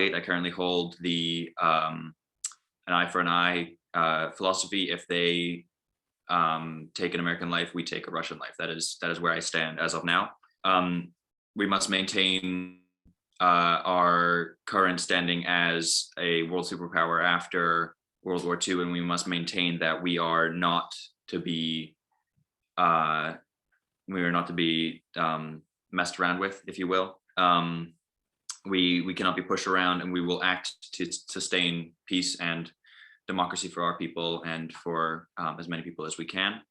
I currently hold the an eye for an eye philosophy. If they take an American life, we take a Russian life. That is where I stand as of now. We must maintain our current standing as a world superpower after World War II, and we must maintain that uh, we are not to be messed around with, if you will. We cannot be pushed around, and we will act to sustain peace and democracy for our people and for as many people as we can.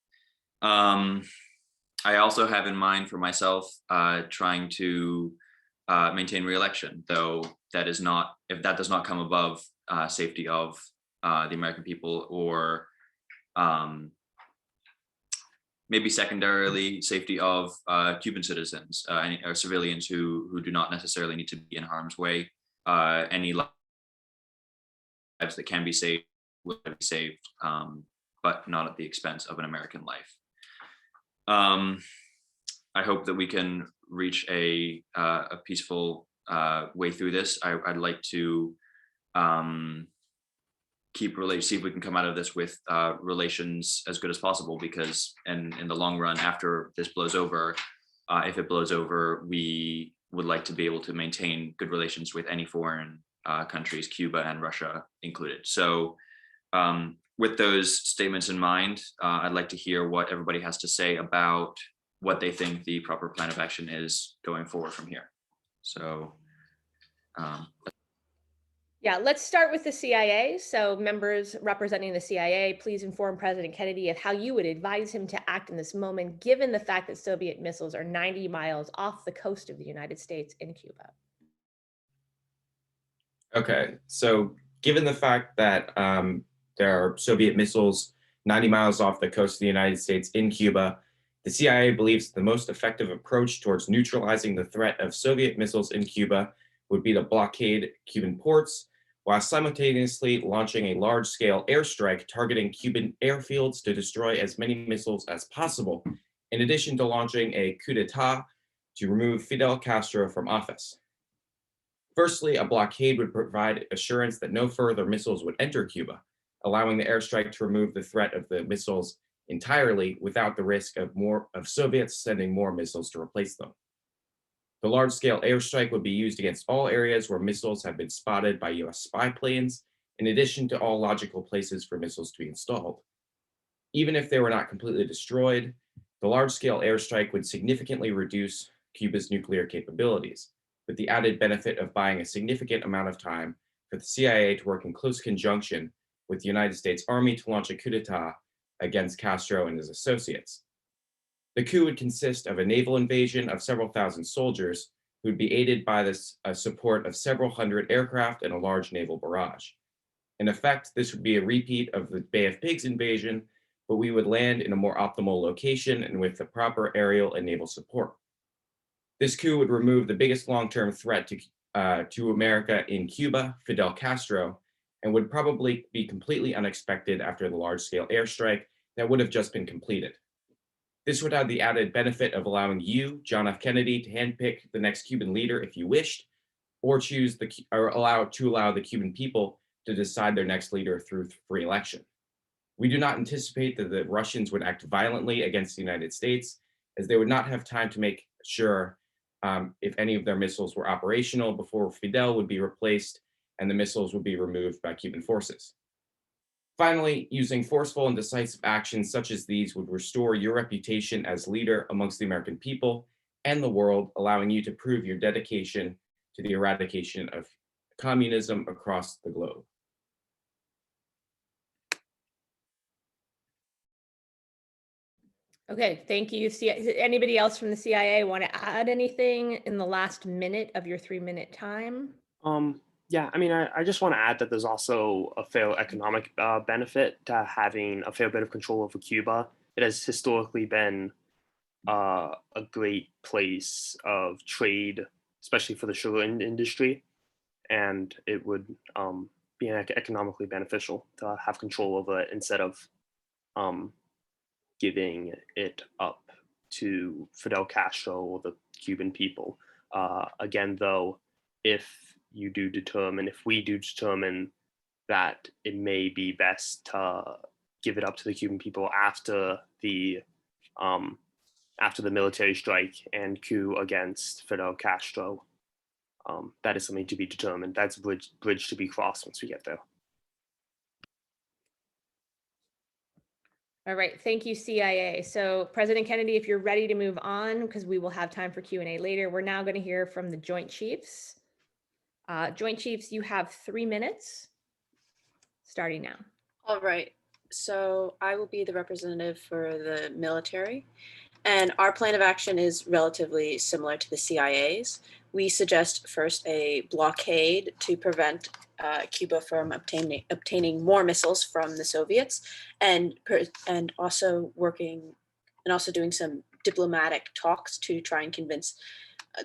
I also have in mind for myself trying to maintain re-election, though that is not, if that does not come above safety of the American people, or maybe secondarily safety of Cuban citizens or civilians who do not necessarily need to be in harm's way. Any lives that can be saved will be saved, but not at the expense of an American life. I hope that we can reach a peaceful way through this. I'd like to see if we can come out of this with relations as good as possible, because in the long run, after this blows over, if it blows over, we would like to be able to maintain good relations with any foreign countries, Cuba and Russia included. So with those statements in mind, I'd like to hear what everybody has to say about what they think the proper plan of action is going forward from here. So Yeah, let's start with the CIA. So members representing the CIA, please inform President Kennedy of how you would advise him to act in this moment, given the fact that Soviet missiles are 90 miles off the coast of the United States in Cuba. Okay, so given the fact that there are Soviet missiles 90 miles off the coast of the United States in Cuba, the CIA believes the most effective approach towards neutralizing the threat of Soviet missiles in Cuba would be to blockade Cuban ports, while simultaneously launching a large-scale airstrike targeting Cuban airfields to destroy as many missiles as possible, in addition to launching a coup d'etat to remove Fidel Castro from office. Firstly, a blockade would provide assurance that no further missiles would enter Cuba, allowing the airstrike to remove the threat of the missiles entirely without the risk of Soviets sending more missiles to replace them. The large-scale airstrike would be used against all areas where missiles have been spotted by US spy planes, in addition to all logical places for missiles to be installed. Even if they were not completely destroyed, the large-scale airstrike would significantly reduce Cuba's nuclear capabilities, with the added benefit of buying a significant amount of time for the CIA to work in close conjunction with the United States Army to launch a coup d'etat against Castro and his associates. The coup would consist of a naval invasion of several thousand soldiers who would be aided by the support of several hundred aircraft and a large naval barrage. In effect, this would be a repeat of the Bay of Pigs invasion, but we would land in a more optimal location and with the proper aerial and naval support. This coup would remove the biggest long-term threat to America in Cuba, Fidel Castro, and would probably be completely unexpected after the large-scale airstrike that would have just been completed. This would have the added benefit of allowing you, John F. Kennedy, to handpick the next Cuban leader if you wished, or allow the Cuban people to decide their next leader through free election. We do not anticipate that the Russians would act violently against the United States, as they would not have time to make sure if any of their missiles were operational before Fidel would be replaced and the missiles would be removed by Cuban forces. Finally, using forceful and decisive actions such as these would restore your reputation as leader amongst the American people and the world, allowing you to prove your dedication to the eradication of communism across the globe. Okay, thank you. Anybody else from the CIA want to add anything in the last minute of your 3-minute time? Yeah, I mean, I just want to add that there's also a fair economic benefit to having a fair bit of control over Cuba. It has historically been a great place of trade, especially for the sugar industry, and it would be economically beneficial to have control over it instead of giving it up to Fidel Castro or the Cuban people. Again, though, if you do determine, if we do determine that it may be best to give it up to the Cuban people after the military strike and coup against Fidel Castro. That is something to be determined. That's a bridge to be crossed once we get there. All right, thank you, CIA. So President Kennedy, if you're ready to move on, because we will have time for Q&A later, we're now going to hear from the Joint Chiefs. Joint Chiefs, you have 3 minutes, starting now. All right, so I will be the representative for the military, and our plan of action is relatively similar to the CIA's. We suggest first a blockade to prevent Cuba from obtaining more missiles from the Soviets, and also doing some diplomatic talks to try and convince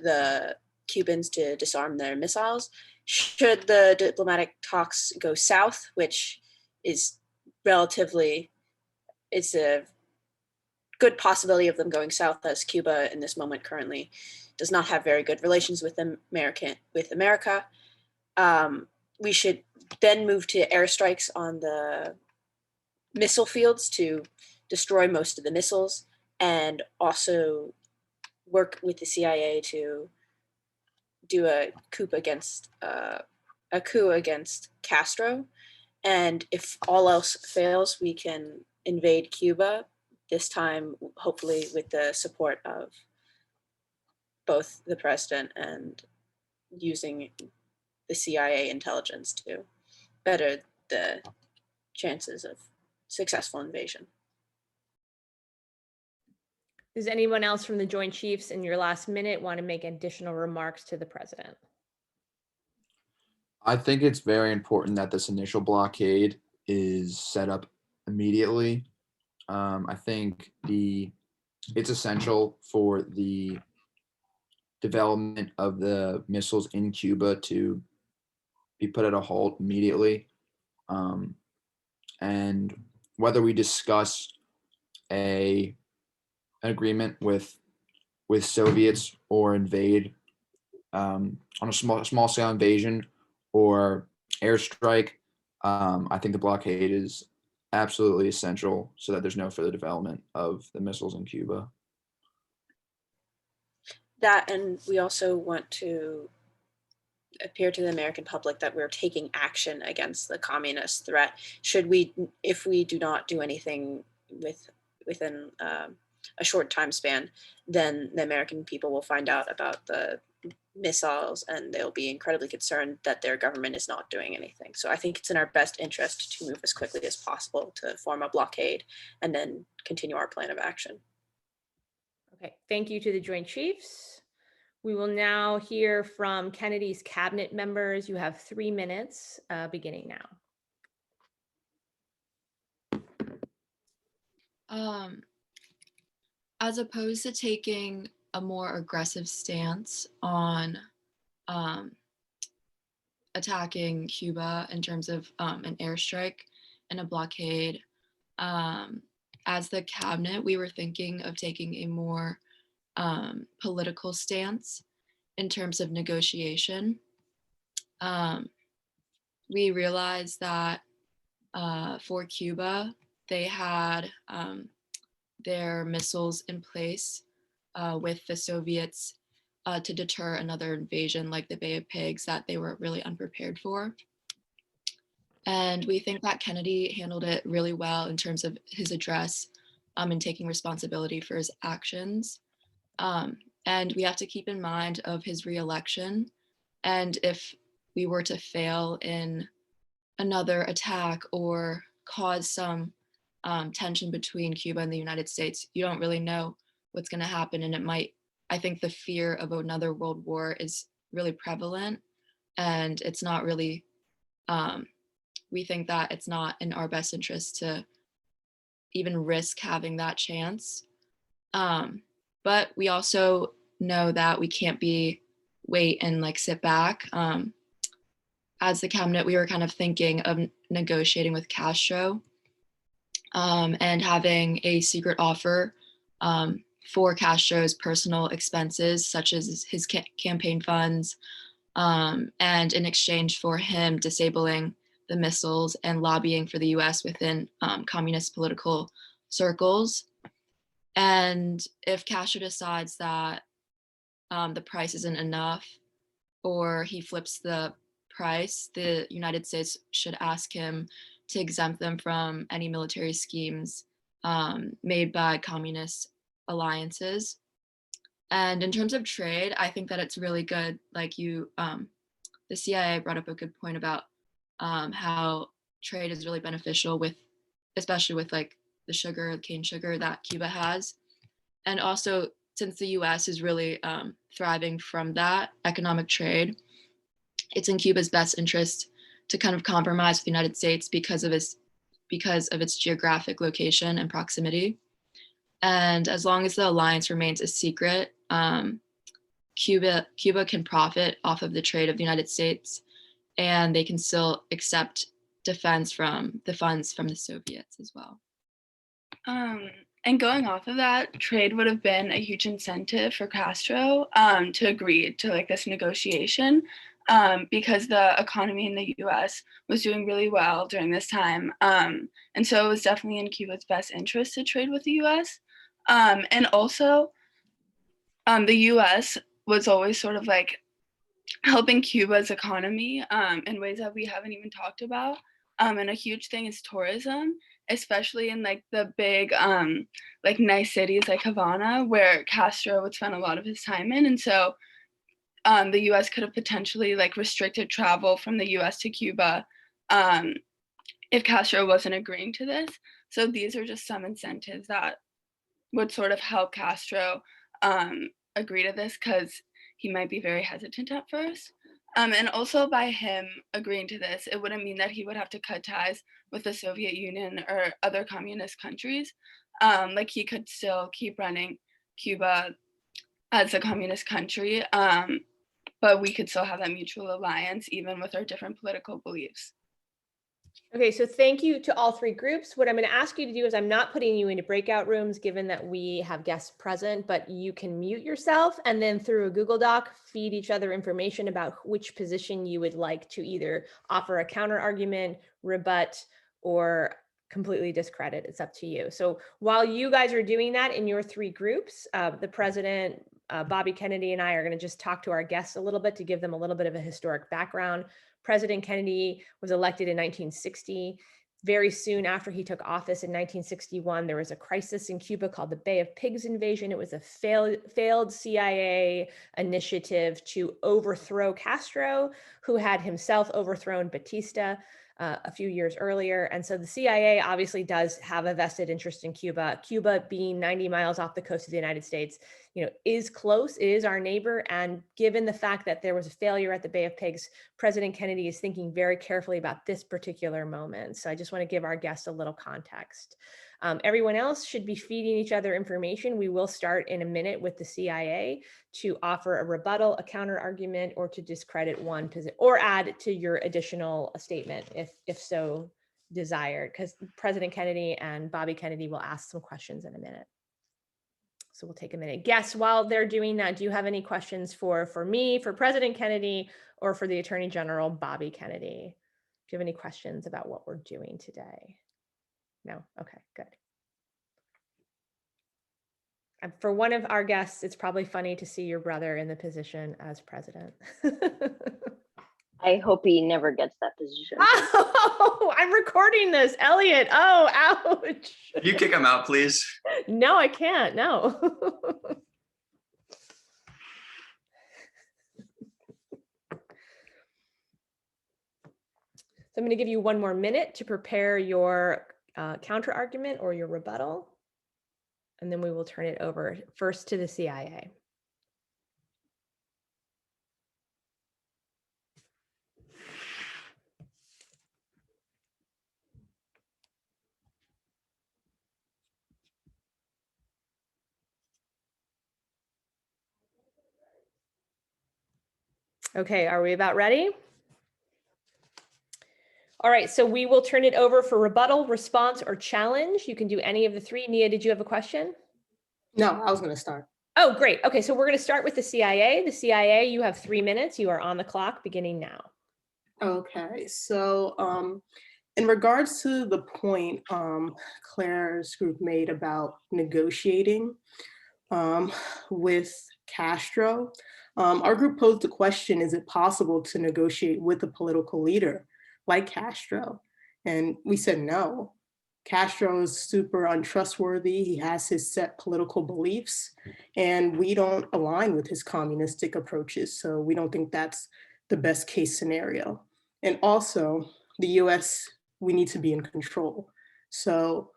the Cubans to disarm their missiles. Should the diplomatic talks go south, which is it's a good possibility of them going south, as Cuba in this moment currently does not have very good relations with America. We should then move to airstrikes on the missile fields to destroy most of the missiles, and also work with the CIA to do a coup against Castro. And if all else fails, we can invade Cuba, this time hopefully with the support of both the president and using the CIA intelligence to better the chances of successful invasion. Does anyone else from the Joint Chiefs in your last minute want to make additional remarks to the president? I think it's very important that this initial blockade is set up immediately. I think it's essential for the development of the missiles in Cuba to be put at a halt immediately. And whether we discuss an agreement with Soviets or invade on a small scale invasion or airstrike, I think the blockade is absolutely essential so that there's no further development of the missiles in Cuba. That, and we also want to appear to the American public that we're taking action against the communist threat. If we do not do anything within a short time span, then the American people will find out about the missiles and they'll be incredibly concerned that their government is not doing anything. So I think it's in our best interest to move as quickly as possible to form a blockade and then continue our plan of action. Okay, thank you to the Joint Chiefs. We will now hear from Kennedy's cabinet members. You have 3 minutes, beginning now. As opposed to taking a more aggressive stance on attacking Cuba in terms of an airstrike and a blockade, as the cabinet, we were thinking of taking a more political stance in terms of negotiation. We realized that for Cuba, they had their missiles in place with the Soviets to deter another invasion like the Bay of Pigs that they were really unprepared for. And we think that Kennedy handled it really well in terms of his address and taking responsibility for his actions. And we have to keep in mind of his reelection. And if we were to fail in another attack or cause some tension between Cuba and the United States, you don't really know what's going to happen. And I think the fear of another world war is really prevalent, and it's not really, we think that it's not in our best interest to even risk having that chance. But we also know that we can't wait and sit back. As the cabinet, we were kind of thinking of negotiating with Castro and having a secret offer for Castro's personal expenses, such as his campaign funds, and in exchange for him disabling the missiles and lobbying for the US within communist political circles. And if Castro decides that the price isn't enough, or he flips the price, the United States should ask him to exempt them from any military schemes made by communist alliances. And in terms of trade, I think that it's really good. Like the CIA brought up a good point about how trade is really beneficial with, especially with like the sugar, cane sugar that Cuba has. And also, since the US is really thriving from that economic trade, it's in Cuba's best interest to kind of compromise with the United States because of its geographic location and proximity. And as long as the alliance remains a secret, Cuba can profit off of the trade of the United States, and they can still accept defense from the funds from the Soviets as well. And going off of that, trade would have been a huge incentive for Castro to agree to like this negotiation because the economy in the US was doing really well during this time. And so it was definitely in Cuba's best interest to trade with the US. And also, the US was always sort of like helping Cuba's economy in ways that we haven't even talked about. And a huge thing is tourism, especially in like the big like nice cities like Havana, where Castro would spend a lot of his time in. And so the US could have potentially like restricted travel from the US to Cuba if Castro wasn't agreeing to this. So these are just some incentives that would sort of help Castro agree to this, because he might be very hesitant at first. And also by him agreeing to this, it wouldn't mean that he would have to cut ties with the Soviet Union or other communist countries. Like he could still keep running Cuba as a communist country, but we could still have that mutual alliance even with our different political beliefs. Okay, so thank you to all three groups. What I'm going to ask you to do is, I'm not putting you into breakout rooms given that we have guests present, but you can mute yourself and then through a Google Doc feed each other information about which position you would like to either offer a counter argument, rebut, or completely discredit. It's up to you. So while you guys are doing that in your three groups, the president, Bobby Kennedy, and I are going to just talk to our guests a little bit to give them a little bit of a historic background. President Kennedy was elected in 1960. Very soon after he took office in 1961, there was a crisis in Cuba called the Bay of Pigs invasion. It was a failed CIA initiative to overthrow Castro, who had himself overthrown Batista a few years earlier. And so the CIA obviously does have a vested interest in Cuba. Cuba being 90 miles off the coast of the United States, is close, it is our neighbor. And given the fact that there was a failure at the Bay of Pigs, President Kennedy is thinking very carefully about this particular moment. So I just want to give our guests a little context. Everyone else should be feeding each other information. We will start in a minute with the CIA to offer a rebuttal, a counter argument, or to discredit one position, or add to your additional statement if so desired, because President Kennedy and Bobby Kennedy will ask some questions in a minute. So we'll take a minute. Guests, while they're doing that, do you have any questions for me, for President Kennedy, or for the Attorney General, Bobby Kennedy? Do you have any questions about what we're doing today? No? Okay, good. For one of our guests, it's probably funny to see your brother in the position as president. I hope he never gets that position. Oh, I'm recording this, Elliot. Oh, ouch. You kick him out, please. No, I can't. No. So I'm going to give you one more minute to prepare your counter argument or your rebuttal, and then we will turn it over first to the CIA. Okay, are we about ready? All right, so we will turn it over for rebuttal, response, or challenge. You can do any of the three. Nia, did you have a question? No, I was going to start. Oh, great. Okay, so we're going to start with the CIA. The CIA, you have 3 minutes. You are on the clock beginning now. Okay, so in regards to the point Claire's group made about negotiating with Castro, our group posed the question, is it possible to negotiate with a political leader like Castro? And we said no. Castro is super untrustworthy. He has his set political beliefs, and we don't align with his communistic approaches. So we don't think that's the best case scenario. And also, the US, we need to be in control. So,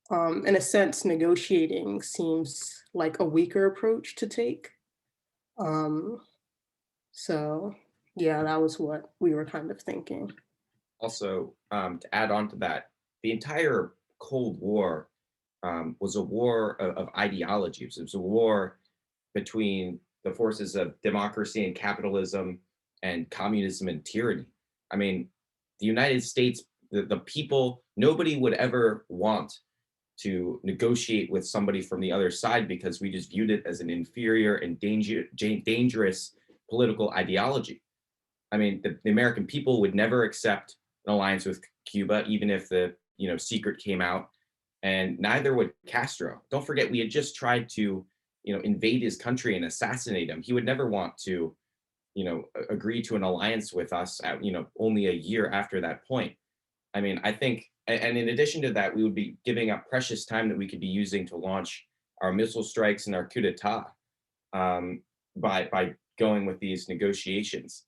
in a sense, negotiating seems like a weaker approach to take. So, yeah, that was what we were kind of thinking. Also, to add on to that, the entire Cold War was a war of ideologies. It was a war between the forces of democracy and capitalism and communism and tyranny. I mean, the United States, the people, nobody would ever want to negotiate with somebody from the other side because we just viewed it as an inferior and dangerous political ideology. I mean, the American people would never accept an alliance with Cuba, even if the secret came out, and neither would Castro. Don't forget, we had just tried to invade his country and assassinate him. He would never want to agree to an alliance with us at only a year after that point. I mean, I think, and in addition to that, we would be giving up precious time that we could be using to launch our missile strikes and our coup d'etat by going with these negotiations.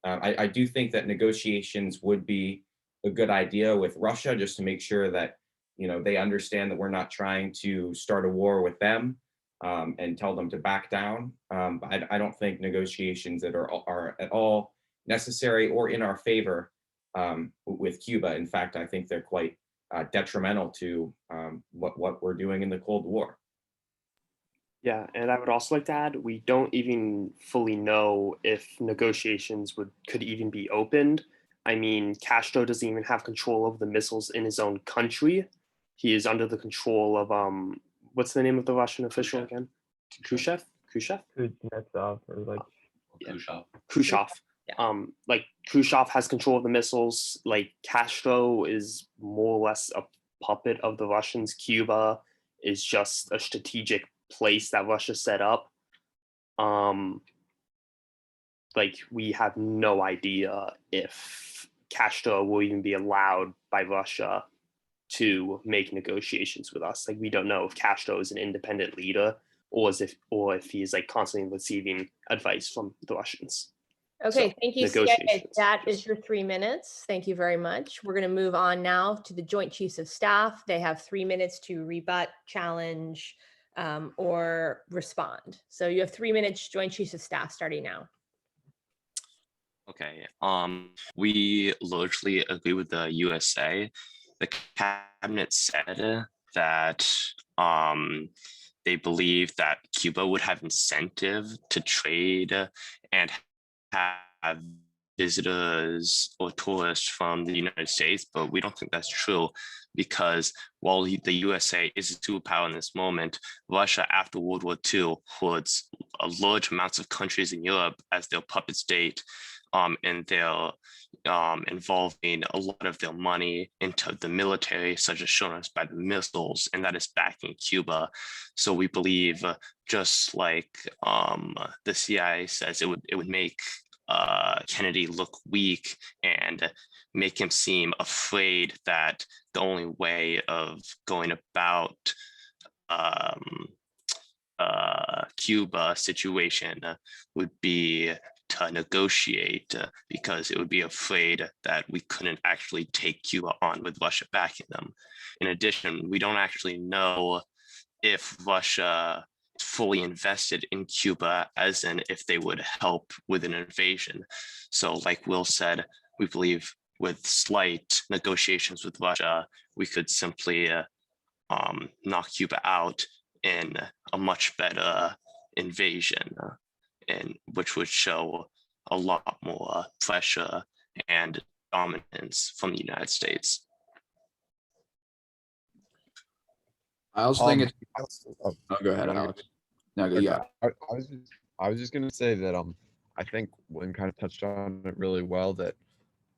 I do think that negotiations would be a good idea with Russia, just to make sure that they understand that we're not trying to start a war with them and tell them to back down. But I don't think negotiations that are at all necessary or in our favor with Cuba. In fact, I think they're quite detrimental to what we're doing in the Cold War. Yeah, and I would also like to add, we don't even fully know if negotiations could even be opened. I mean, Castro doesn't even have control of the missiles in his own country. He is under the control of what's the name of the Russian official again? Khrushchev? Kuznetsov or like Khrushchev. Like Khrushchev has control of the missiles. Like Castro is more or less a puppet of the Russians. Cuba is just a strategic place that Russia set up. Like we have no idea if Castro will even be allowed by Russia to make negotiations with us. Like we don't know if Castro is an independent leader or if he's like constantly receiving advice from the Russians. Okay, So, thank you, CIA. negotiations, That yes. is your 3 minutes. Thank you very much. We're going to move on now to the Joint Chiefs of Staff. They have 3 minutes to rebut, challenge, or respond. So you have 3 minutes, Joint Chiefs of Staff, starting now. Okay. We largely agree with the USA. The cabinet said that they believe that Cuba would have incentive to trade and have visitors or tourists from the United States, but we don't think that's true because while the USA is a superpower in this moment, Russia after World War II holds a large amounts of countries in Europe as their puppet state, and they're involving a lot of their money into the military, such as shown us by the missiles, and that is backing Cuba. So we believe, just like the CIA says, it would make Kennedy look weak and make him seem afraid that the only way of going about Cuba situation would be to negotiate because it would be afraid that we couldn't actually take Cuba on with Russia backing them. In addition, we don't actually know if Russia is fully invested in Cuba, as in if they would help with an invasion. So like Will said, we believe with slight negotiations with Russia, we could simply knock Cuba out in a much better invasion, and which would show a lot more pressure and dominance from the United States. I also think it's. Oh, go ahead, Alex. No, Okay, yeah. I was just gonna say that I think William kind of touched on it really well, that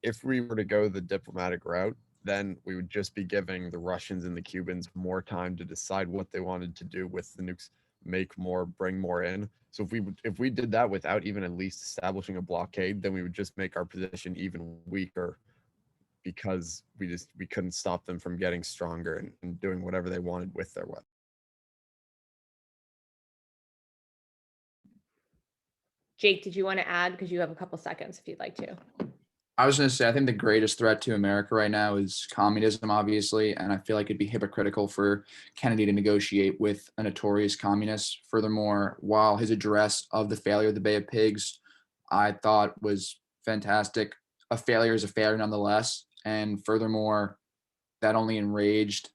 if we were to go the diplomatic route, then we would just be giving the Russians and the Cubans more time to decide what they wanted to do with the nukes, make more, bring more in. So if we did that without even at least establishing a blockade, then we would just make our position even weaker, because we couldn't stop them from getting stronger and doing whatever they wanted with their weapons. Jake, did you want to add? Because you have a couple seconds if you'd like to. I was going to say, I think the greatest threat to America right now is communism, obviously, and I feel like it'd be hypocritical for Kennedy to negotiate with a notorious communist. Furthermore, while his address of the failure of the Bay of Pigs, I thought was fantastic, a failure is a failure nonetheless. And furthermore, that only enraged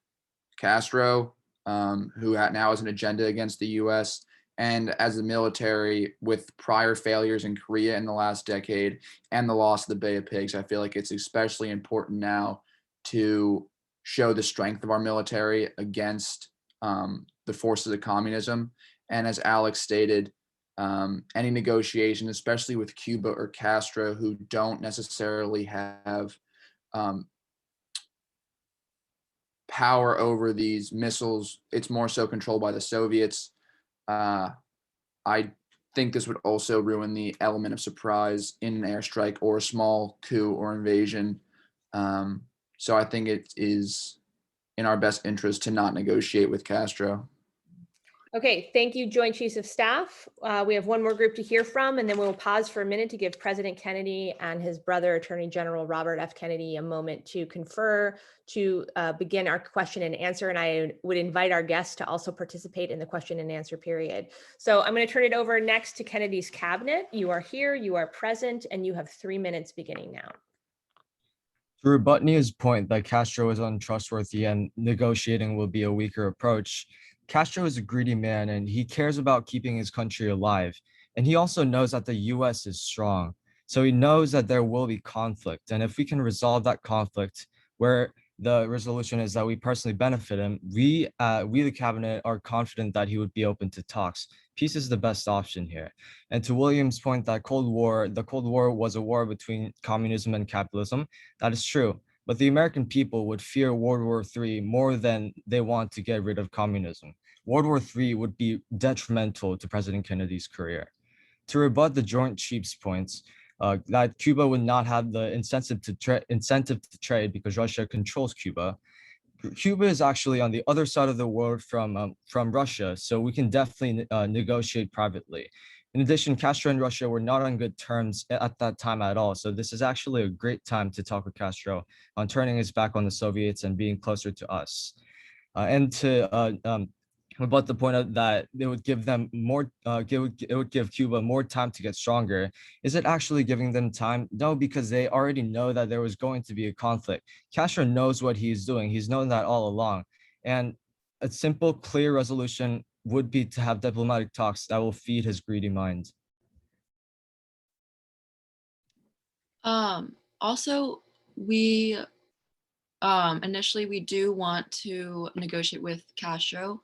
Castro, who now has an agenda against the U.S. And as the military, with prior failures in Korea in the last decade and the loss of the Bay of Pigs, I feel like it's especially important now to show the strength of our military against the forces of communism. And as Alex stated, any negotiation, especially with Cuba or Castro, who don't necessarily have power over these missiles, it's more so controlled by the Soviets. I think this would also ruin the element of surprise in an airstrike or a small coup or invasion. So I think it is in our best interest to not negotiate with Castro. Okay, thank you, Joint Chiefs of Staff. We have one more group to hear from, and then we'll pause for a minute to give President Kennedy and his brother, Attorney General Robert F. Kennedy, a moment to confer, to begin our question and answer. And I would invite our guests to also participate in the question and answer period. So I'm going to turn it over next to Kennedy's cabinet. You are here, you are present, and you have 3 minutes beginning now. To rebut Nia's point that Castro is untrustworthy and negotiating will be a weaker approach, Castro is a greedy man and he cares about keeping his country alive. And he also knows that the US is strong. So he knows that there will be conflict. And if we can resolve that conflict where the resolution is that we personally benefit him, we the cabinet are confident that he would be open to talks. Peace is the best option here. And to William's point that the Cold War was a war between communism and capitalism, that is true. But the American people would fear World War III more than they want to get rid of communism. World War III would be detrimental to President Kennedy's career. To rebut the Joint Chiefs' points, that Cuba would not have the incentive to trade because Russia controls Cuba. Cuba is actually on the other side of the world from Russia, so we can definitely negotiate privately. In addition, Castro and Russia were not on good terms at that time at all. So this is actually a great time to talk with Castro on turning his back on the Soviets and being closer to us. And to rebut the point of that it would give them more, it would give Cuba more time to get stronger. Is it actually giving them time? No, because they already know that there was going to be a conflict. Castro knows what he's doing. He's known that all along. And a simple, clear resolution would be to have diplomatic talks that will feed his greedy mind. Also, we initially we do want to negotiate with Castro,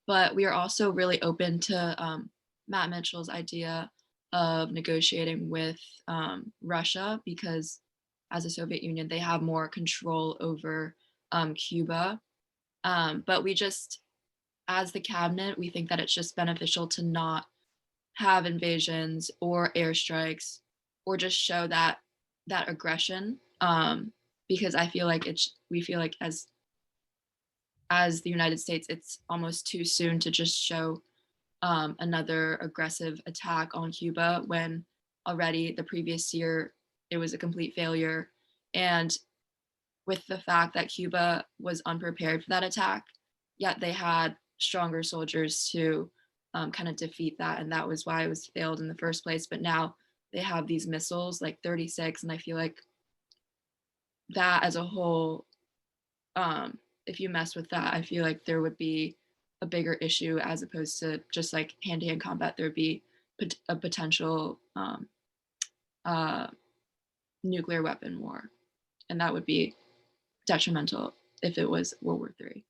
but we are also really open to Matt Mitchell's idea of negotiating with Russia, because as a Soviet Union, they have more control over Cuba. But we just, as the cabinet, we think that it's just beneficial to not have invasions or airstrikes or just show that aggression, because I feel like we feel like as the United States, it's almost too soon to just show another aggressive attack on Cuba when already the previous year it was a complete failure. And with the fact that Cuba was unprepared for that attack, yet they had stronger soldiers to kind of defeat that. And that was why it was failed in the first place. But now they have these missiles like 36. And I feel like that as a whole, if you mess with that, I feel like there would be a bigger issue as opposed to just like hand-to-hand combat. There'd be a potential nuclear weapon war. And that would be detrimental if it was World War III.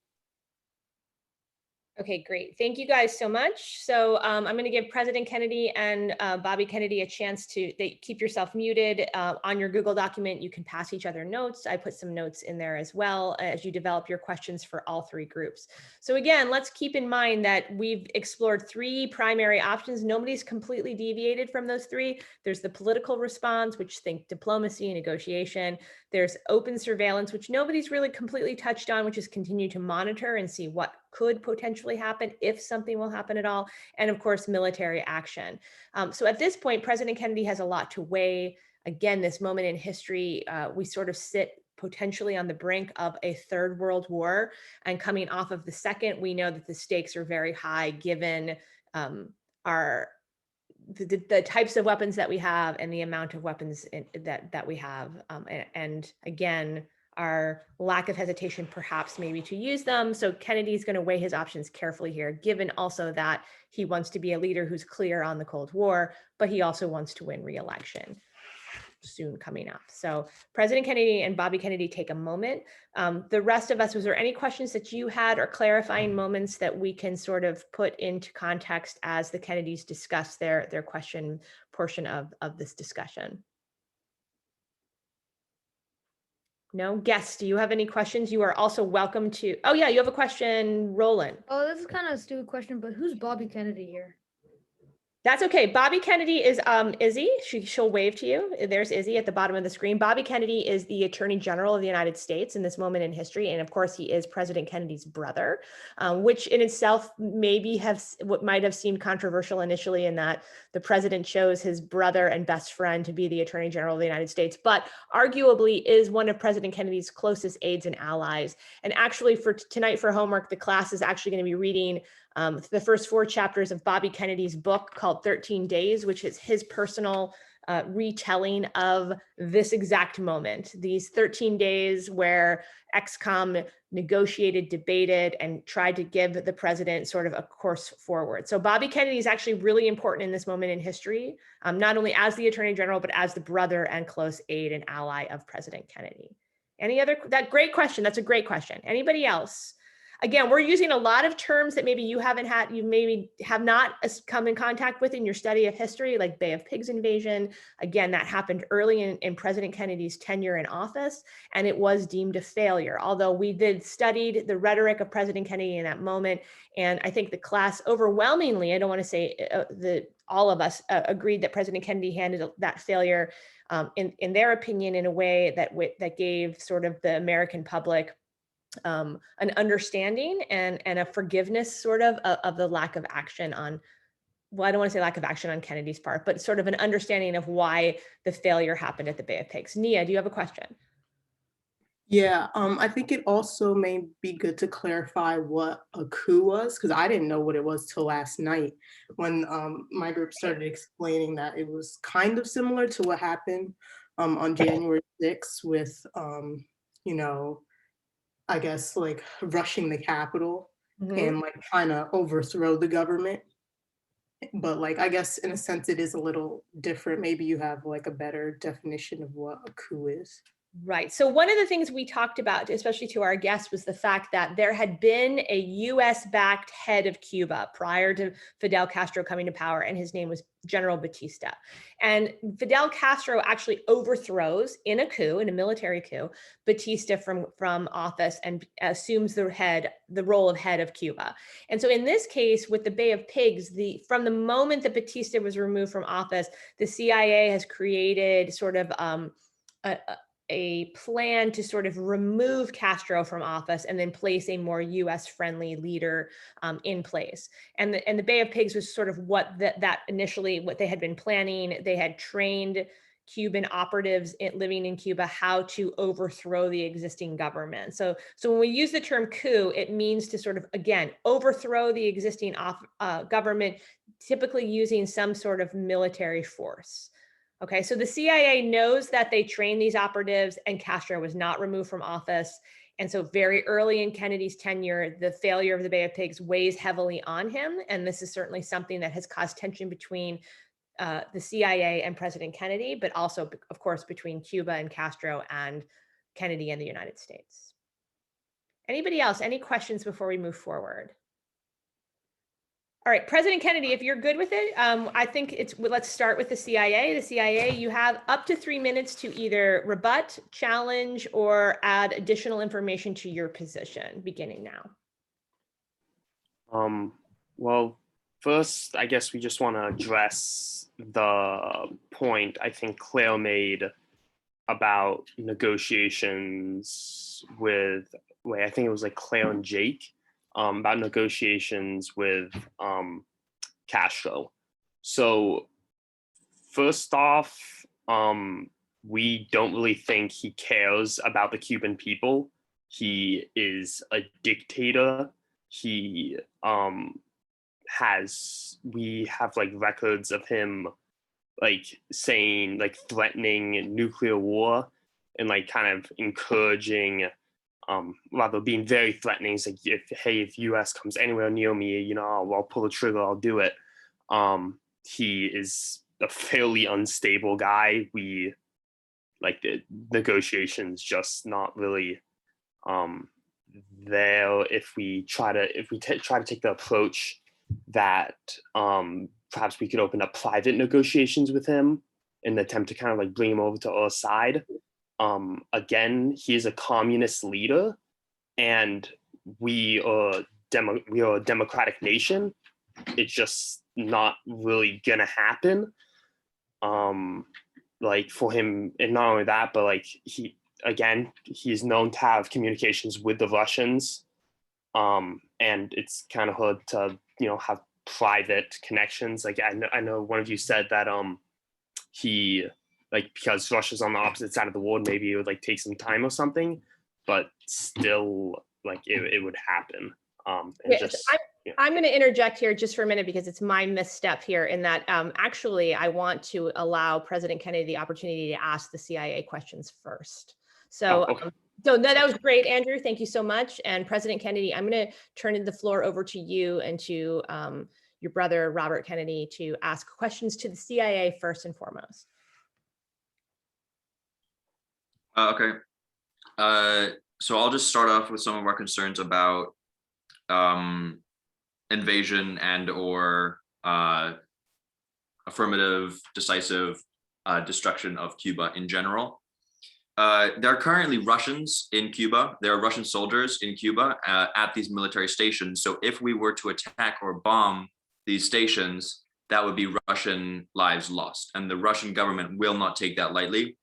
Okay, great. Thank you guys so much. So I'm going to give President Kennedy and Bobby Kennedy a chance to keep yourself muted. On your Google document, you can pass each other notes. I put some notes in there as well as you develop your questions for all three groups. So again, let's keep in mind that we've explored three primary options. Nobody's completely deviated from those three. There's the political response, which think diplomacy, negotiation. There's open surveillance, which nobody's really completely touched on, which is continue to monitor and see what could potentially happen, if something will happen at all. And of course, military action. So at this point, President Kennedy has a lot to weigh. Again, this moment in history, we sort of sit potentially on the brink of a third world war. And coming off of the second, we know that the stakes are very high given the types of weapons that we have and the amount of weapons that we have. And again, our lack of hesitation perhaps maybe to use them. So Kennedy's going to weigh his options carefully here, given also that he wants to be a leader who's clear on the Cold War, but he also wants to win re-election soon coming up. So President Kennedy and Bobby Kennedy, take a moment. The rest of us, was there any questions that you had or clarifying moments that we can sort of put into context as the Kennedys discuss their question portion of this discussion? No? Guests, do you have any questions? You are also welcome to, oh yeah, you have a question, Roland. Oh, this is kind of a stupid question, but who's Bobby Kennedy here? That's okay. Bobby Kennedy is Izzy. She'll wave to you. There's Izzy at the bottom of the screen. Bobby Kennedy is the Attorney General of the United States in this moment in history. And of course, he is President Kennedy's brother, which in itself maybe what might have seemed controversial initially, in that the president chose his brother and best friend to be the Attorney General of the United States, but arguably is one of President Kennedy's closest aides and allies. And actually for tonight for homework, the class is actually going to be reading the first 4 chapters of Bobby Kennedy's book called 13 Days, which is his personal retelling of this exact moment, these 13 days where XCOM negotiated, debated, and tried to give the president sort of a course forward. So Bobby Kennedy is actually really important in this moment in history, not only as the Attorney General, but as the brother and close aide and ally of President Kennedy. Any other, great question. That's a great question. Anybody else? Again, we're using a lot of terms that maybe you maybe have not come in contact with in your study of history, like Bay of Pigs invasion. Again, that happened early in President Kennedy's tenure in office, and it was deemed a failure. Although we studied the rhetoric of President Kennedy in that moment, and I think the class overwhelmingly, I don't want to say all of us agreed that President Kennedy handled that failure in their opinion in a way that gave sort of the American public an understanding and a forgiveness sort of the lack of action on, well, I don't want to say lack of action on Kennedy's part, but sort of an understanding of why the failure happened at the Bay of Pigs. Nia, do you have a question? Yeah, I think it also may be good to clarify what a coup was, because I didn't know what it was till last night when my group started explaining that it was kind of similar to what happened on January 6th with, you know, I guess like rushing the Capitol and like trying to overthrow the government. But like, I guess in a sense it is a little different. Maybe you have like a better definition of what a coup is. Right. So one of the things we talked about, especially to our guests, was the fact that there had been a US-backed head of Cuba prior to Fidel Castro coming to power, and his name was General Batista. And Fidel Castro actually overthrows in a coup, in a military coup, Batista from office and assumes the role of head of Cuba. And so in this case, with the Bay of Pigs, from the moment that Batista was removed from office, the CIA has created sort of a plan to sort of remove Castro from office and then place a more U.S. friendly leader in place. And the Bay of Pigs was sort of what initially what they had been planning. They had trained Cuban operatives living in Cuba how to overthrow the existing government. So when we use the term coup, it means to sort of, again, overthrow the existing government, typically using some sort of military force. Okay, so the CIA knows that they trained these operatives and Castro was not removed from office. And so very early in Kennedy's tenure, the failure of the Bay of Pigs weighs heavily on him. And this is certainly something that has caused tension between the CIA and President Kennedy, but also, of course, between Cuba and Castro and Kennedy and the United States. Anybody else? Any questions before we move forward? All right, President Kennedy, if you're good with it, I think let's start with the CIA. The CIA, you have up to 3 minutes to either rebut, challenge, or add additional information to your position, beginning now. Well, first, I guess we just want to address the point I think Claire made about negotiations with, I think it was like Claire and Jake, about negotiations with Castro. So first off, we don't really think he cares about the Cuban people. He is a dictator. He we have like records of him like saying, like threatening nuclear war and like kind of encouraging, rather being very threatening. It's like, if US comes anywhere near me, you know, I'll pull the trigger, I'll do it. He is a fairly unstable guy. We like the negotiations just not really there if we try to take the approach that perhaps we could open up private negotiations with him in the attempt to kind of like bring him over to our side. Again, he is a communist leader, and we are a democratic nation. It's just not really gonna happen. Like for him, and not only that, but like he's known to have communications with the Russians, and it's kind of hard to have private connections. Like I know one of you said that he, like, because Russia's on the opposite side of the world, maybe it would like take some time or something, but still like it would happen. I'm going to interject here just for a minute because it's my misstep here in that actually I want to allow President Kennedy the opportunity to ask the CIA questions first. So, okay. So that was great, Andrew. Thank you so much. And President Kennedy, I'm going to turn the floor over to you and to your brother, Robert Kennedy, to ask questions to the CIA first and foremost. Okay. So I'll just start off with some of our concerns about invasion and or affirmative, decisive destruction of Cuba in general. There are currently Russians in Cuba. There are Russian soldiers in Cuba at these military stations. So if we were to attack or bomb these stations, that would be Russian lives lost. And the Russian government will not take that lightly.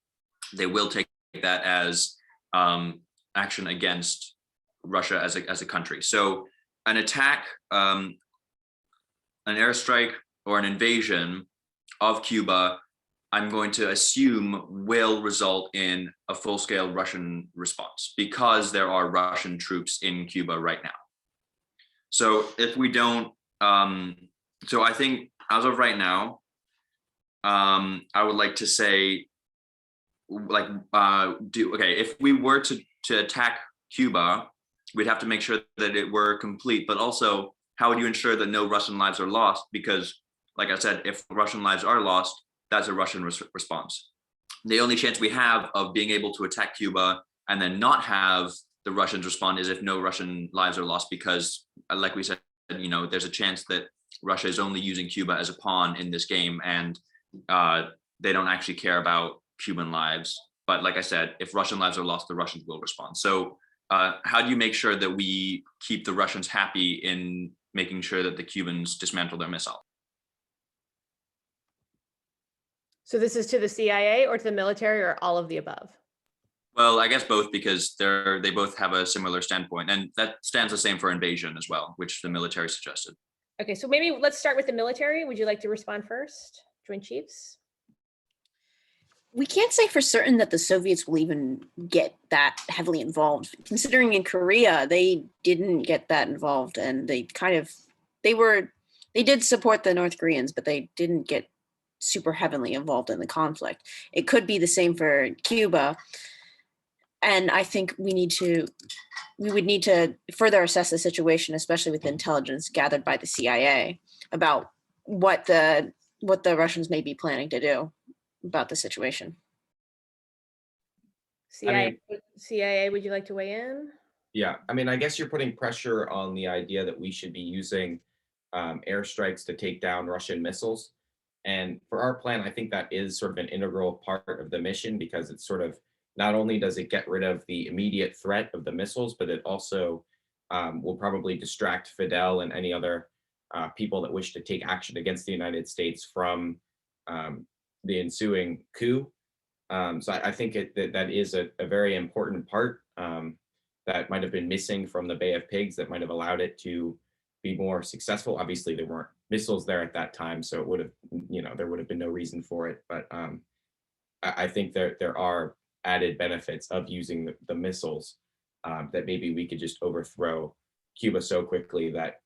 They will take that as action against Russia as a country. So an attack, an airstrike, or an invasion of Cuba, I'm going to assume will result in a full-scale Russian response because there are Russian troops in Cuba right now. So if we don't, so I think as of right now, I would like to say, like, if we were to attack Cuba, we'd have to make sure that it were complete, but also how would you ensure that no Russian lives are lost? Because like I said, if Russian lives are lost, that's a Russian response. The only chance we have of being able to attack Cuba and then not have the Russians respond is if no Russian lives are lost, because like we said, there's a chance that Russia is only using Cuba as a pawn in this game, and they don't actually care about Cuban lives. But like I said, if Russian lives are lost, the Russians will respond. So how do you make sure that we keep the Russians happy in making sure that the Cubans dismantle their missile? So this is to the CIA or to the military or all of the above? Well, I guess both, because they both have a similar standpoint, and that stands the same for invasion as well, which the military suggested. Okay, so maybe let's start with the military. Would you like to respond first, Joint Chiefs? We can't say for certain that the Soviets will even get that heavily involved, considering in Korea, they didn't get that involved, and they did support the North Koreans, but they didn't get super heavily involved in the conflict. It could be the same for Cuba. And I think we would need to further assess the situation, especially with the intelligence gathered by the CIA about what the Russians may be planning to do about the situation. CIA, would you like to weigh in? Yeah, I mean, I guess you're putting pressure on the idea that we should be using airstrikes to take down Russian missiles. And for our plan, I think that is sort of an integral part of the mission, because it's sort of, not only does it get rid of the immediate threat of the missiles, but it also will probably distract Fidel and any other people that wish to take action against the United States from the ensuing coup. So I think that is a very important part that might have been missing from the Bay of Pigs, that might have allowed it to be more successful. Obviously, there weren't missiles there at that time, so it would have, there would have been no reason for it. But I think there are added benefits of using the missiles, that maybe we could just overthrow Cuba so quickly that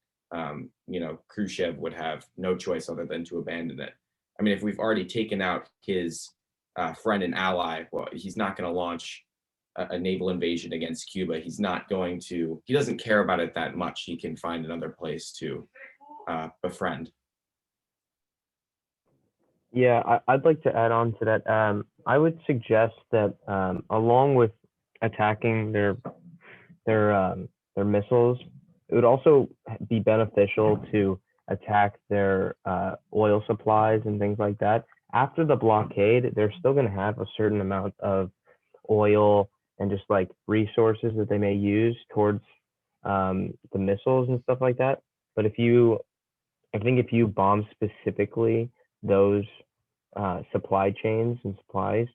Khrushchev would have no choice other than to abandon it. I mean, if we've already taken out his friend and ally, well, he's not going to launch a naval invasion against Cuba. He doesn't care about it that much. He can find another place to befriend. Yeah, I'd like to add on to that. I would suggest that along with attacking their missiles, it would also be beneficial to attack their oil supplies and things like that. After the blockade, they're still going to have a certain amount of oil and just like resources that they may use towards the missiles and stuff like that. But I think if you bomb specifically those supply chains and supplies,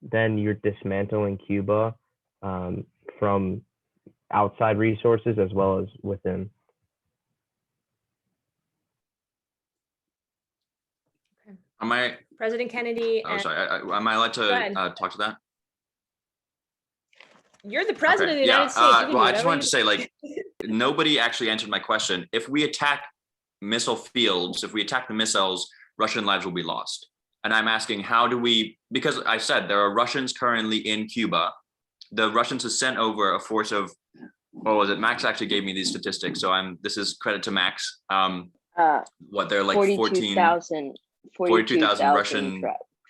then you're dismantling Cuba from outside resources as well as within. Am I? President Kennedy. Oh, sorry. Am I allowed to talk to that? You're the president of the Yeah. United States. You can Well, do I just whatever wanted to say, like, nobody actually answered my question. If we attack missile fields, if we attack the missiles, Russian lives will be lost. And I'm asking, how do we, because I said there are Russians currently in Cuba. The Russians have sent over a force of, what was it? Max actually gave me these statistics. So this is credit to Max. What, they're like 42,000 Russian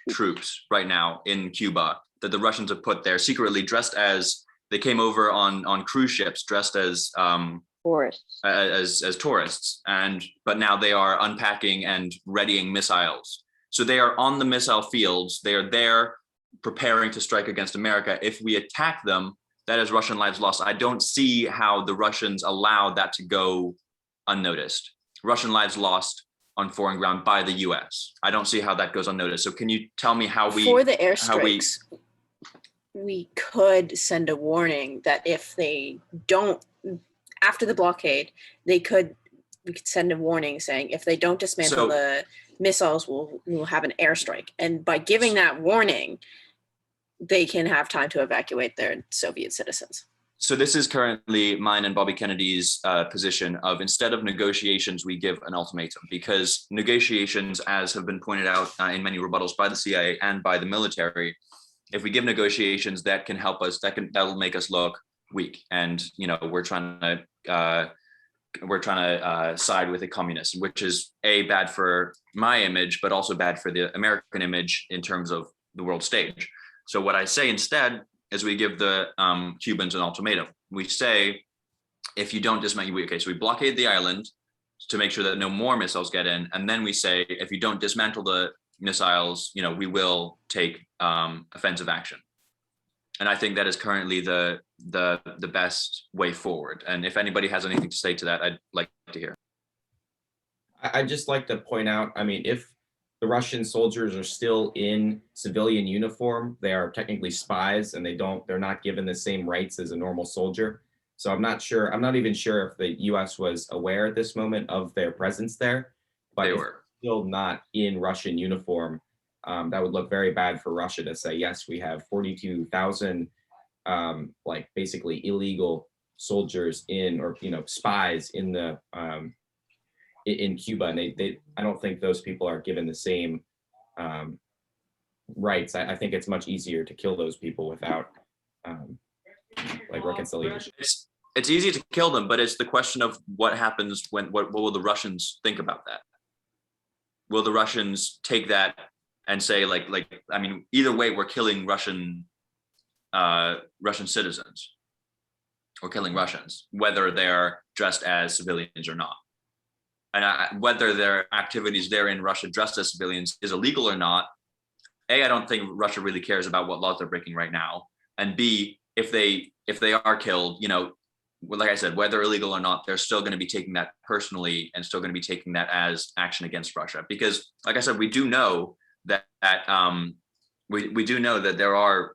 troops right now in Cuba that the Russians have put there secretly, dressed as, they came over on cruise ships dressed as tourists. As tourists, but now they are unpacking and readying missiles. So they are on the missile fields. They are there preparing to strike against America. If we attack them, that is Russian lives lost. I don't see how the Russians allow that to go unnoticed. Russian lives lost on foreign ground by the US. I don't see how that goes unnoticed. So can you tell me how we— For the airstrikes, we could send a warning that if they don't, after the blockade, we could send a warning saying if they don't dismantle the missiles, we'll have an airstrike. And by giving that warning, they can have time to evacuate their Soviet citizens. So this is currently mine and Bobby Kennedy's position of, instead of negotiations, we give an ultimatum, because negotiations, as have been pointed out in many rebuttals by the CIA and by the military, if we give negotiations, that can help us, that'll make us look weak. And, we're trying to side with the communists, which is bad for my image, but also bad for the American image in terms of the world stage. So what I say instead is we give the Cubans an ultimatum. We say, if you don't dismantle, so we blockade the island to make sure that no more missiles get in. And then we say, if you don't dismantle the missiles, we will take offensive action. And I think that is currently the best way forward. And if anybody has anything to say to that, I'd like to hear. I'd just like to point out, if the Russian soldiers are still in civilian uniform, they are technically spies, and they're not given the same rights as a normal soldier. So I'm not even sure if the US was aware at this moment of their presence there, but they were still not in Russian uniform. That would look very bad for Russia to say, yes, we have 42,000 basically illegal soldiers spies in the in Cuba, and I don't think those people are given the same rights. I think it's much easier to kill those people without reconciliation. It's easy to kill them, but it's the question of what happens what will the Russians think about that? Will the Russians take that and say, either way, we're killing Russian citizens, or killing Russians, whether they're dressed as civilians or not. and whether their activities there in Russia dressed as civilians is illegal or not. A, I don't think Russia really cares about what laws they're breaking right now. And B, if they are killed, like I said, whether illegal or not, they're still going to be taking that personally and still going to be taking that as action against Russia. Because, like I said, we do know that we do know that there are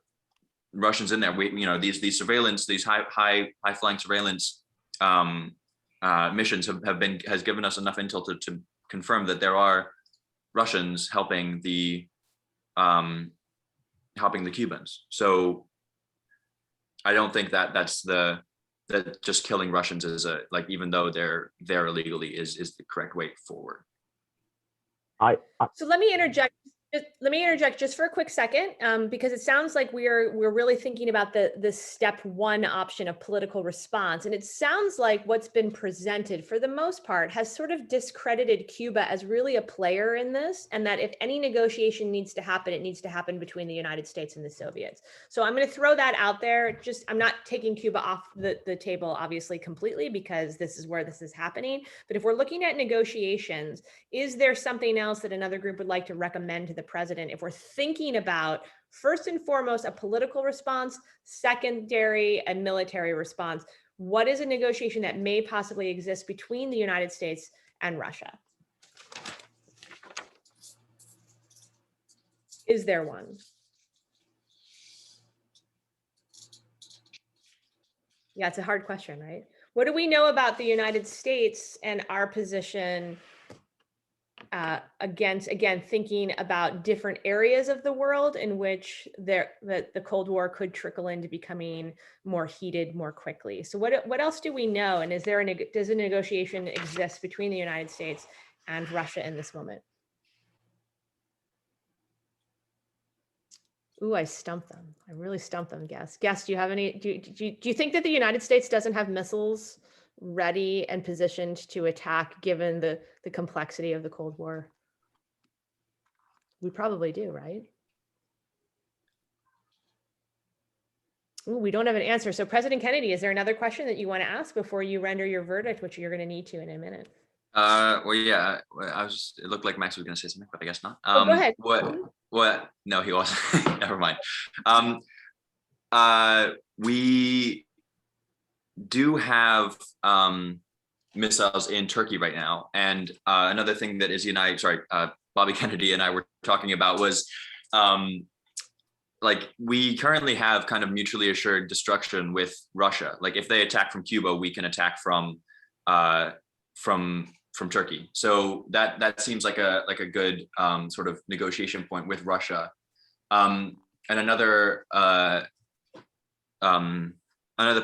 Russians in there. These surveillance, these high flying surveillance missions has given us enough intel to confirm that there are Russians helping the Cubans. So I don't think that just killing Russians is even though they're there illegally is the correct way forward. So let me interject just for a quick second, because it sounds like we're really thinking about the step one option of political response. And it sounds like what's been presented for the most part has sort of discredited Cuba as really a player in this, and that if any negotiation needs to happen, it needs to happen between the United States and the Soviets. So I'm going to throw that out there. I'm not taking Cuba off the table, obviously, completely, because this is where this is happening. But if we're looking at negotiations, is there something else that another group would like to recommend to the president if we're thinking about, first and foremost, a political response, secondary, a military response? What is a negotiation that may possibly exist between the United States and Russia? Is there one? Yeah, it's a hard question, right? What do we know about the United States and our position against, again, thinking about different areas of the world in which the Cold War could trickle into becoming more heated more quickly? So what else do we know? And does a negotiation exist between the United States and Russia in this moment? Ooh, I stumped them. I really stumped them, Guess. Guess, do you have any, do you think that the United States doesn't have missiles ready and positioned to attack given the complexity of the Cold War? We probably do, right? Ooh, we don't have an answer. So President Kennedy, is there another question that you want to ask before you render your verdict, which you're going to need to in a minute? Well, yeah, it looked like Max was going to say something, but I guess not. Go ahead. What? No, he wasn't. Never mind. We do have missiles in Turkey right now. And another thing that Izzy and Bobby Kennedy and I were talking about was we currently have kind of mutually assured destruction with Russia. Like if they attack from Cuba, we can attack from Turkey. So that seems like a good sort of negotiation point with Russia. And another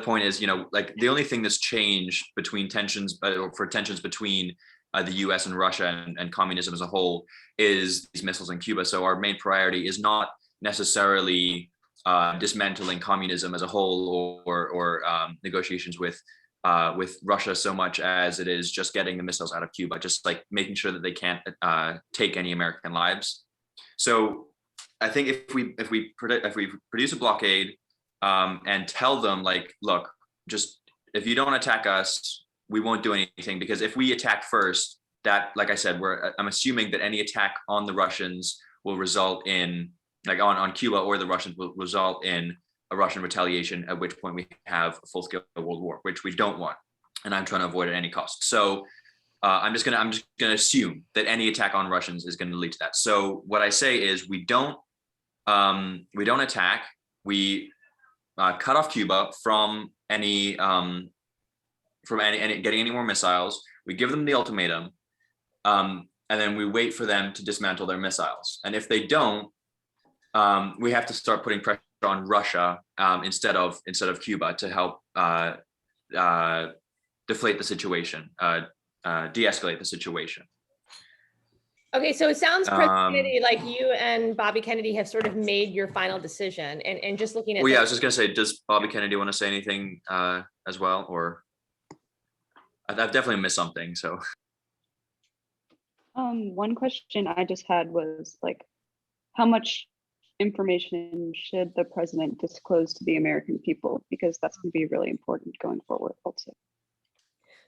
point is, the only thing that's changed between tensions between the U.S. and Russia and communism as a whole is these missiles in Cuba. So our main priority is not necessarily dismantling communism as a whole or negotiations with Russia so much as it is just getting the missiles out of Cuba, just like making sure that they can't take any American lives. So I think if we produce a blockade and tell them look, just if you don't attack us, we won't do anything, because if we attack first, that, like I said, I'm assuming that any attack on the Russians will result in on Cuba or the Russians will result in a Russian retaliation, at which point we have a full-scale world war, which we don't want, and I'm trying to avoid at any cost. So I'm just gonna assume that any attack on Russians is going to lead to that. So what I say is we don't attack. We cut off Cuba from any getting any more missiles. We give them the ultimatum, and then we wait for them to dismantle their missiles. And if they don't, we have to start putting pressure on Russia instead of Cuba to help deflate the situation, de-escalate the situation. Okay, so it sounds, President Kennedy, like you and Bobby Kennedy have sort of made your final decision, and just looking at. Well, yeah, I was just gonna say, does Bobby Kennedy want to say anything as well, or I've definitely missed something. So. One question I just had was how much information should the president disclose to the American people? Because that's going to be really important going forward also.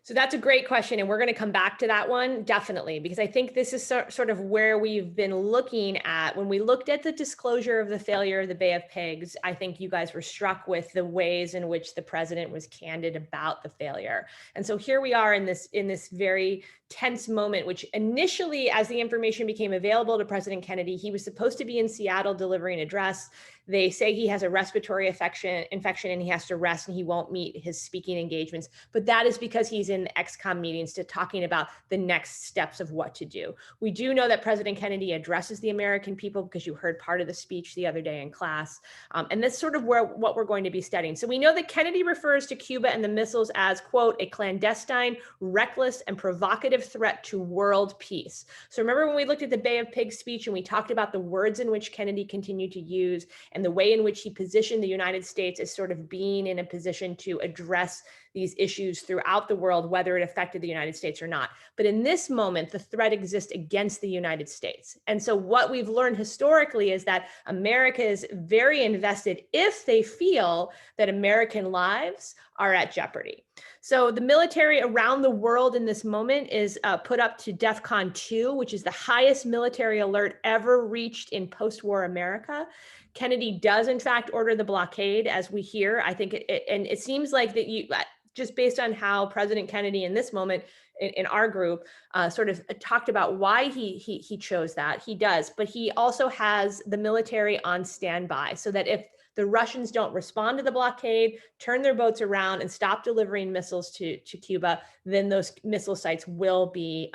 So that's a great question. And we're going to come back to that one, definitely, because I think this is sort of where we've been looking at. When we looked at the disclosure of the failure of the Bay of Pigs, I think you guys were struck with the ways in which the president was candid about the failure. And so here we are in this very tense moment, which initially, as the information became available to President Kennedy, he was supposed to be in Seattle delivering an address. They say he has a respiratory infection and he has to rest and he won't meet his speaking engagements. But that is because he's in XCOM meetings to talking about the next steps of what to do. We do know that President Kennedy addresses the American people because you heard part of the speech the other day in class. And that's sort of what we're going to be studying. So we know that Kennedy refers to Cuba and the missiles as, quote, a clandestine, reckless, and provocative threat to world peace. So remember when we looked at the Bay of Pigs speech and we talked about the words in which Kennedy continued to use and the way in which he positioned the United States as sort of being in a position to address these issues throughout the world, whether it affected the United States or not. But in this moment, the threat exists against the United States. And so what we've learned historically is that America is very invested if they feel that American lives are at jeopardy. So the military around the world in this moment is put up to DEFCON 2, which is the highest military alert ever reached in post-war America. Kennedy does, in fact, order the blockade, as we hear. I think and it seems like that you, just based on how President Kennedy in this moment in our group sort of talked about why he chose that. He does, but he also has the military on standby so that if the Russians don't respond to the blockade, turn their boats around and stop delivering missiles to Cuba, then those missile sites will be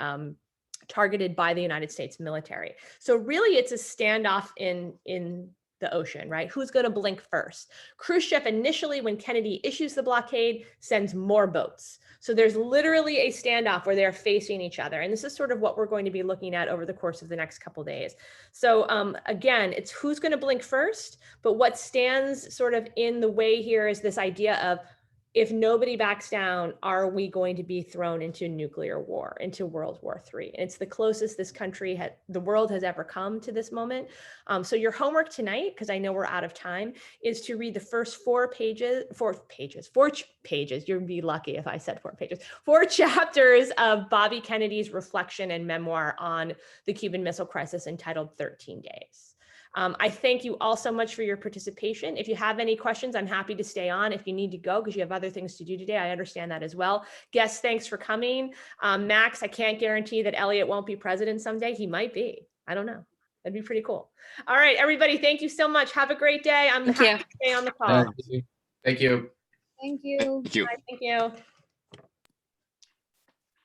targeted by the United States military. So really it's a standoff in the ocean, right? Who's going to blink first? Khrushchev initially, when Kennedy issues the blockade, sends more boats. So there's literally a standoff where they're facing each other. And this is sort of what we're going to be looking at over the course of the next couple of days. So again, it's who's going to blink first, but what stands sort of in the way here is this idea of, if nobody backs down, are we going to be thrown into nuclear war, into World War III? And it's the closest this country, the world has ever come to this moment. So your homework tonight, because I know we're out of time, is to read the first 4 pages, you'd be lucky if I said 4 pages, 4 chapters of Bobby Kennedy's reflection and memoir on the Cuban Missile Crisis entitled 13 Days. I thank you all so much for your participation. If you have any questions, I'm happy to stay on. If you need to go because you have other things to do today, I understand that as well. Guests, thanks for coming. Max, I can't guarantee that Elliot won't be president someday. He might be. I don't know. That'd be pretty cool. All right, everybody, thank you so much. Have a great day. I'm happy to stay on the call. Thank you. Thank you. Thank you. Bye, thank you.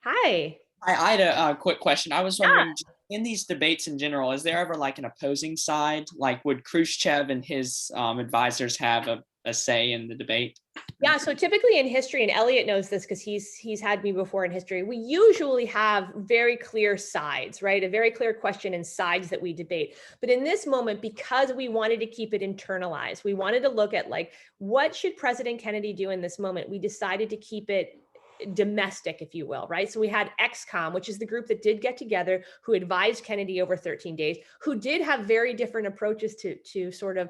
Hi. I had a quick question. I was wondering, in these debates in general, is there ever like an opposing side? Like, would Khrushchev and his advisors have a say in the debate? Yeah, so typically in history, and Elliot knows this because he's had me before in history, we usually have very clear sides, right? A very clear question and sides that we debate. But in this moment, because we wanted to keep it internalized, we wanted to look at like, what should President Kennedy do in this moment? We decided to keep it domestic, if you will, right? So we had XCOM, which is the group that did get together, who advised Kennedy over 13 days, who did have very different approaches to sort of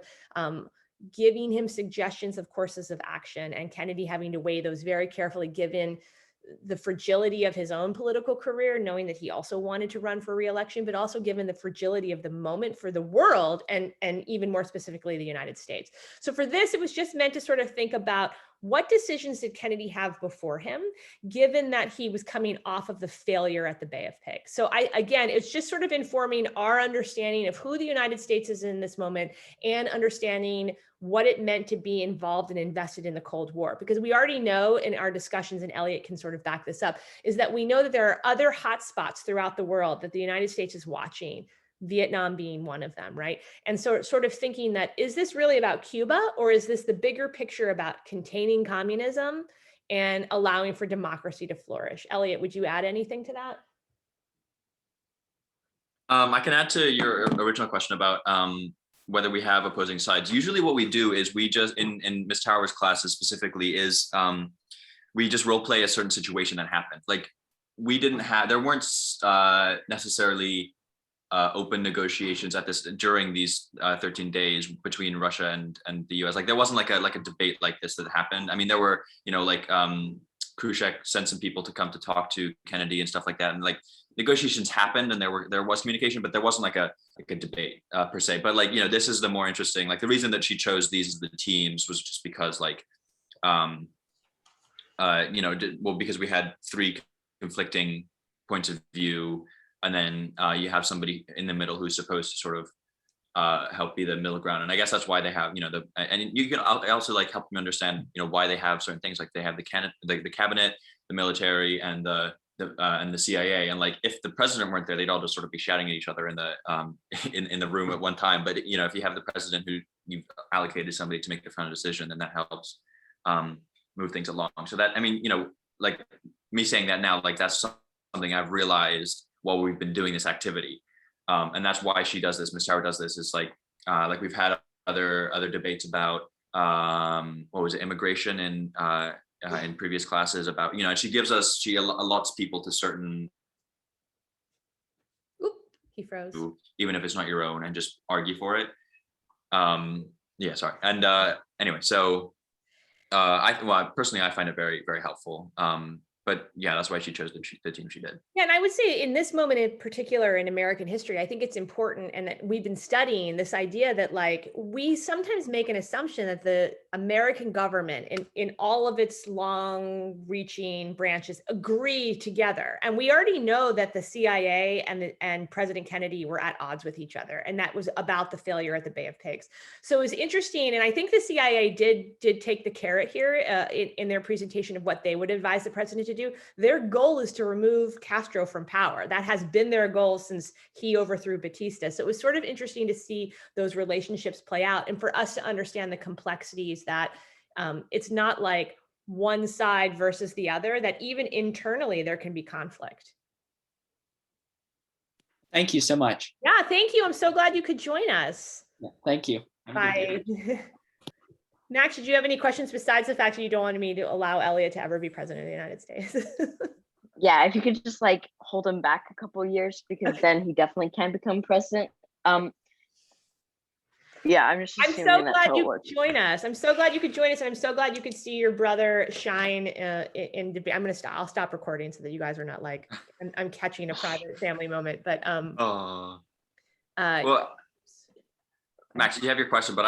giving him suggestions of courses of action, and Kennedy having to weigh those very carefully given the fragility of his own political career, knowing that he also wanted to run for re-election, but also given the fragility of the moment for the world and even more specifically the United States. So for this, it was just meant to sort of think about what decisions did Kennedy have before him, given that he was coming off of the failure at the Bay of Pigs. So again, it's just sort of informing our understanding of who the United States is in this moment and understanding what it meant to be involved and invested in the Cold War. Because we already know in our discussions, and Elliot can sort of back this up, is that we know that there are other hotspots throughout the world that the United States is watching, Vietnam being one of them, right? And so sort of thinking that, is this really about Cuba, or is this the bigger picture about containing communism and allowing for democracy to flourish? Elliot, would you add anything to that? I can add to your original question about whether we have opposing sides. Usually what we do is we just, in Ms. Tower's classes specifically, is we just role play a certain situation that happened. Like there weren't necessarily open negotiations during these 13 days between Russia and the US. Like there wasn't like a debate like this that happened. I mean, there were, Khrushchev sent some people to come to talk to Kennedy and stuff like that. And like negotiations happened and there was communication, but there wasn't like a debate per se. But like, this is the more interesting, like the reason that she chose these as the teams was just because like, because we had three conflicting points of view, and then you have somebody in the middle who's supposed to sort of help be the middle ground. And I guess that's why they have, and you can also like help them understand, why they have certain things, like they have the cabinet, the military, and the CIA. And like, if the president weren't there, they'd all just sort of be shouting at each other in the in the room at one time. But if you have the president who you've allocated somebody to make the final decision, then that helps move things along. So that, like me saying that now, like that's something I've realized while we've been doing this activity. And that's why she does this. Ms. Tower does this. Is like we've had other debates about what was it, immigration in previous classes about, and she allots people to certain. Oop, he froze. Even if it's not your own, and just argue for it. Yeah, sorry. And anyway, so personally I find it very, very helpful. But yeah, that's why she chose the team she did. Yeah, and I would say in this moment in particular in American history, I think it's important, and that we've been studying this idea that like we sometimes make an assumption that the American government in all of its long reaching branches agree together. And we already know that the CIA and President Kennedy were at odds with each other. And that was about the failure at the Bay of Pigs. So it was interesting. And I think the CIA did take the carrot here in their presentation of what they would advise the president to do. Their goal is to remove Castro from power. That has been their goal since he overthrew Batista. So it was sort of interesting to see those relationships play out, and for us to understand the complexities that it's not like one side versus the other, that even internally there can be conflict. Thank you so much. Yeah, thank you. I'm so glad you could join us. Yeah, thank you. Bye. Max, did you have any questions besides the fact that you don't want me to allow Elliot to ever be president of the United States? Yeah, if you could just like hold him back a couple of years, because then he definitely can become president. Yeah, I'm so glad you could join us. I'm so glad you could join us, and I'm so glad you could see your brother shine in debate. I'll stop recording so that you guys are not like I'm catching a private family moment. But well, Max, you have your question, but